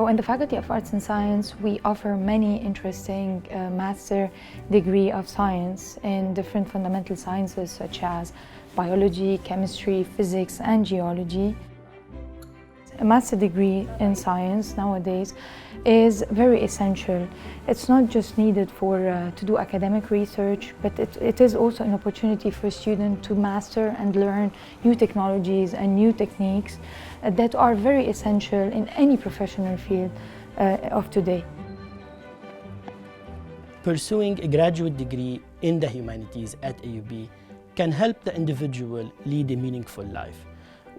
So in the Faculty of Arts and Science, we offer many interesting master degree of science in different fundamental sciences such as biology, chemistry, physics, and geology. A master degree in science nowadays is very essential. It's not just needed to do academic research, but it is also an opportunity for a student to master and learn new technologies and new techniques that are very essential in any professional field of today. Pursuing a graduate degree in the humanities at AUB can help the individual lead a meaningful life.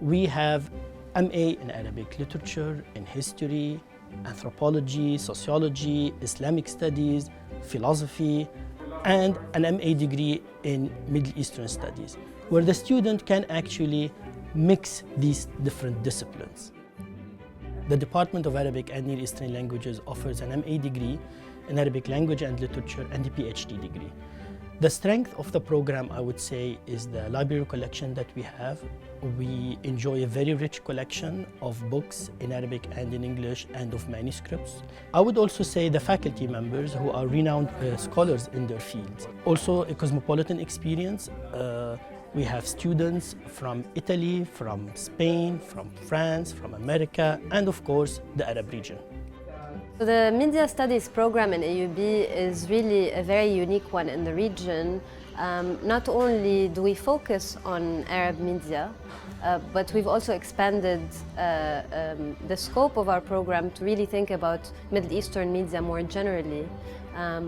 We have MA in Arabic literature, in history, anthropology, sociology, Islamic studies, philosophy, and an MA degree in Middle Eastern studies, where the student can actually mix these different disciplines. The Department of Arabic and Near Eastern Languages offers an MA degree in Arabic language and literature and a PhD degree. The strength of the program, I would say, is the library collection that we have. We enjoy a very rich collection of books in Arabic and in English and of manuscripts. I would also say the faculty members who are renowned scholars in their fields. Also a cosmopolitan experience. We have students from Italy, from Spain, from France, from America, and of course the Arab region. So the Media Studies program in AUB is really a very unique one in the region. Not only do we focus on Arab media, but we've also expanded the scope of our program to really think about Middle Eastern media more generally,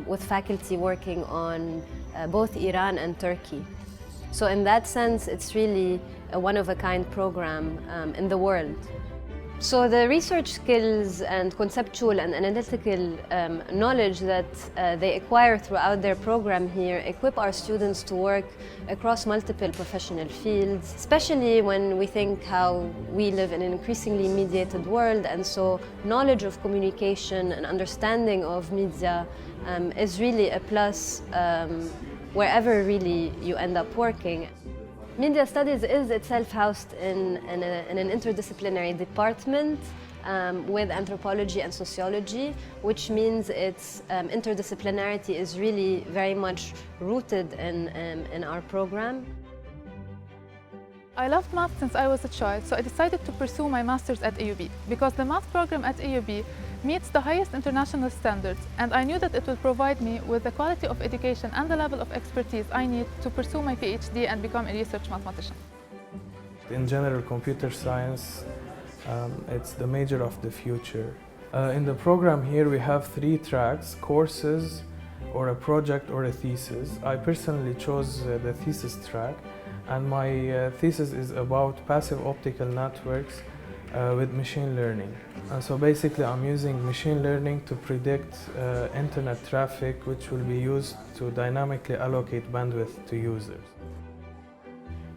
with faculty working on both Iran and Turkey. So in that sense, it's really a one-of-a-kind program in the world. So the research skills and conceptual and analytical knowledge that they acquire throughout their program here equip our students to work across multiple professional fields, especially when we think how we live in an increasingly mediated world, and so knowledge of communication and understanding of media is really a plus wherever really you end up working. Media Studies is itself housed in an interdisciplinary department with anthropology and sociology, which means its interdisciplinarity is really very much rooted in our program. I loved math since I was a child, so I decided to pursue my master's at AUB because the math program at AUB meets the highest international standards, and I knew that it would provide me with the quality of education and the level of expertise I need to pursue my PhD and become a research mathematician. In general, computer science, it's the major of the future. In the program here, we have 3 tracks: courses, or a project, or a thesis. I personally chose the thesis track, and my thesis is about passive optical networks with machine learning. And so basically I'm using machine learning to predict internet traffic, which will be used to dynamically allocate bandwidth to users.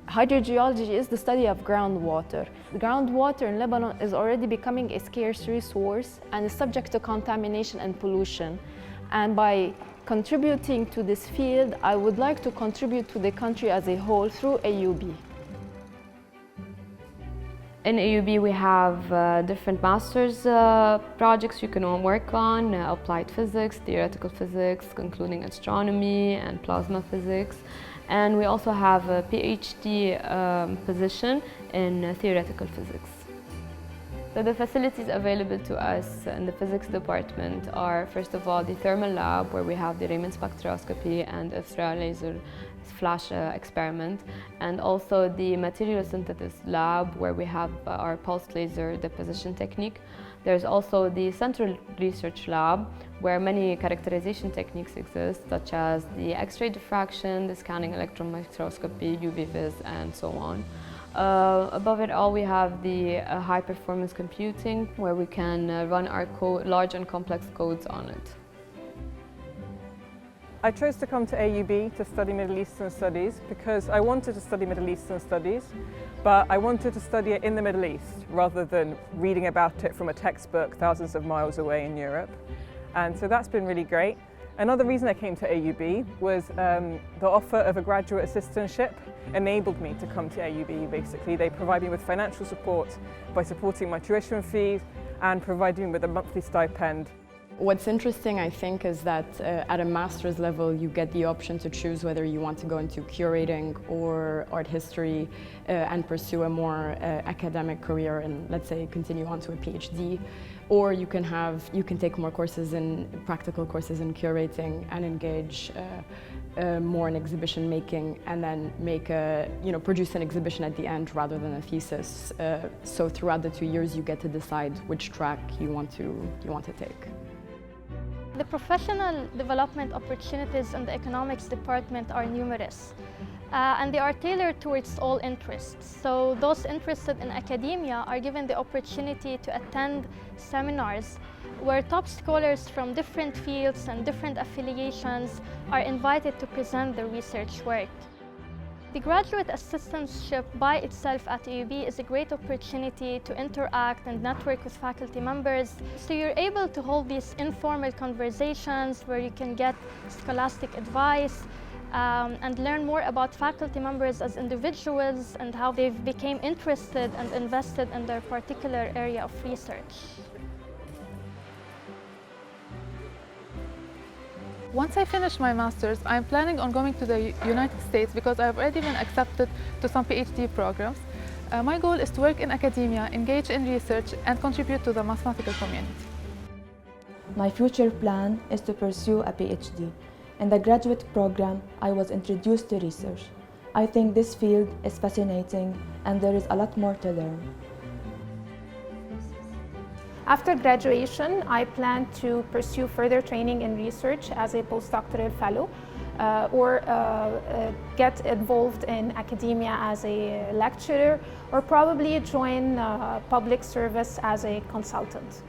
Hydrogeology is the study of groundwater. The groundwater in Lebanon is already becoming a scarce resource and is subject to contamination and pollution. And by contributing to this field, I would like to contribute to the country as a whole through AUB. In AUB we have different master's projects you can work on, applied physics, theoretical physics, including astronomy and plasma physics. And we also have a PhD position in theoretical physics. So the facilities available to us in the physics department are, first of all, the thermal lab, where we have the Raman spectroscopy and X-ray laser flash experiment, and also the material synthesis lab, where we have our pulsed laser deposition technique. There's also the central research lab, where many characterization techniques exist, such as the X-ray diffraction, the scanning electron microscopy, UV vis, and so on. Above it all, we have the high-performance computing, where we can run our large and complex codes on it. I chose to come to AUB to study Middle Eastern Studies because I wanted to study Middle Eastern Studies, but I wanted to study it in the Middle East rather than reading about it from a textbook thousands of miles away in Europe. And so that's been really great. Another reason I came to AUB was the offer of a graduate assistantship enabled me to come to AUB, basically. They provide me with financial support by supporting my tuition fees and providing me with a monthly stipend. What's interesting, I think, is that at a master's level, you get the option to choose whether you want to go into curating or art history and pursue a more academic career and, let's say, continue on to a PhD. Or you can take more courses practical courses in curating and engage more in exhibition making, and then produce an exhibition at the end rather than a thesis. So throughout the 2 years, you get to decide which track you want to take. The professional development opportunities in the economics department are numerous, and they are tailored towards all interests. So those interested in academia are given the opportunity to attend seminars where top scholars from different fields and different affiliations are invited to present their research work. The graduate assistantship by itself at AUB is a great opportunity to interact and network with faculty members. So you're able to hold these informal conversations where you can get scholastic advice and learn more about faculty members as individuals and how they've become interested and invested in their particular area of research. Once I finish my master's, I'm planning on going to the United States because I've already been accepted to some PhD programs. My goal is to work in academia, engage in research, and contribute to the mathematical community. My future plan is to pursue a PhD. In the graduate program, I was introduced to research. I think this field is fascinating and there is a lot more to learn. After graduation, I plan to pursue further training in research as a postdoctoral fellow or get involved in academia as a lecturer, or probably join public service as a consultant.